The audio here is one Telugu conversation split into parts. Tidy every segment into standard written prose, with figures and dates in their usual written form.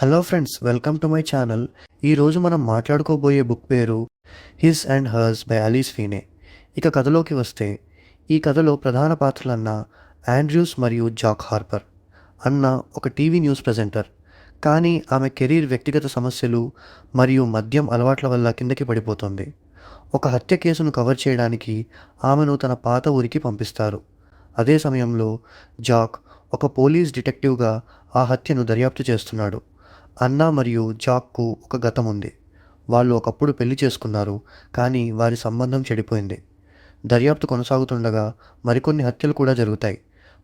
Hello friends, welcome to my channel. ఈరోజు మనం మాట్లాడుకోబోయే బుక్ పేరు his and hers by Alice Feeney. ఇక కథలోకి వస్తే, ఈ కథలో ప్రధాన పాత్రలన్న ఆండ్రూస్ మరియు జాక్ హార్పర్. అన్న ఒక టీవీ న్యూస్ ప్రెజెంటర్, కానీ ఆమె కెరీర్, వ్యక్తిగత సమస్యలు మరియు మద్యం అలవాట్ల వల్ల కిందకి పడిపోతుంది. ఒక హత్య కేసును కవర్ చేయడానికి ఆమెను తన పాత ఊరికి పంపిస్తారు. అదే సమయంలో జాక్ ఒక పోలీస్ డిటెక్టివ్గా ఆ హత్యను దర్యాప్తు చేస్తున్నాడు. అన్నా మరియు జాక్కు ఒక గతం ఉంది. వాళ్ళు ఒకప్పుడు పెళ్లి చేసుకున్నారు, కానీ వారి సంబంధం చెడిపోయింది. దర్యాప్తు కొనసాగుతుండగా మరికొన్ని హత్యలు కూడా జరుగుతాయి.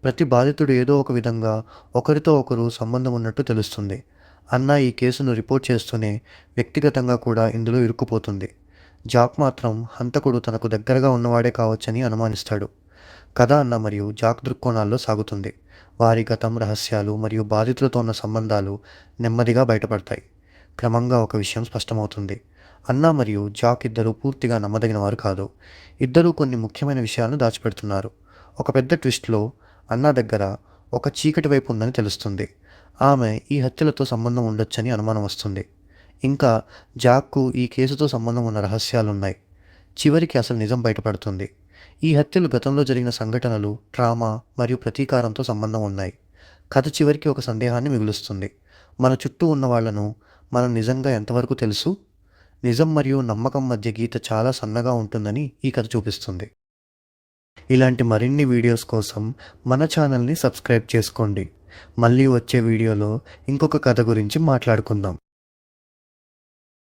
ప్రతి బాధితుడు ఏదో ఒక విధంగా ఒకరితో ఒకరు సంబంధం ఉన్నట్టు తెలుస్తుంది. అన్నా ఈ కేసును రిపోర్ట్ చేస్తూనే వ్యక్తిగతంగా కూడా ఇందులో ఇరుక్కుపోతుంది. జాక్ మాత్రం హంతకుడు తనకు దగ్గరగా ఉన్నవాడే కావచ్చని అనుమానిస్తాడు. కథ అన్న మరియు జాక్ దృక్కోణాల్లో సాగుతుంది. వారి గతం, రహస్యాలు మరియు బాధితులతో ఉన్న సంబంధాలు నెమ్మదిగా బయటపడతాయి. క్రమంగా ఒక విషయం స్పష్టమవుతుంది: అన్నా మరియు జాక్ ఇద్దరూ పూర్తిగా నమ్మదగిన వారు కాదు. ఇద్దరూ కొన్ని ముఖ్యమైన విషయాలను దాచిపెడుతున్నారు. ఒక పెద్ద ట్విస్ట్లో అన్నా దగ్గర ఒక చీకటి వైపు ఉందని తెలుస్తుంది. ఆమె ఈ హత్యలతో సంబంధం ఉండొచ్చని అనుమానం వస్తుంది. ఇంకా జాక్కు ఈ కేసుతో సంబంధం ఉన్న రహస్యాలున్నాయి. చివరికి అసలు నిజం బయటపడుతుంది. ఈ హత్యలు గతంలో జరిగిన సంఘటనలు, ట్రామా మరియు ప్రతీకారంతో సంబంధం ఉన్నాయి. కథ చివరికి ఒక సందేహాన్ని మిగులుస్తుంది: మన చుట్టూ ఉన్న వాళ్లను మనం నిజంగా ఎంతవరకు తెలుసు? నిజం మరియు నమ్మకం మధ్య గీత చాలా సన్నగా ఉంటుందని ఈ కథ చూపిస్తుంది. ఇలాంటి మరిన్ని వీడియోస్ కోసం మన ఛానల్ని సబ్స్క్రైబ్ చేసుకోండి. మళ్ళీ వచ్చే వీడియోలో ఇంకొక కథ గురించి మాట్లాడుకుందాం.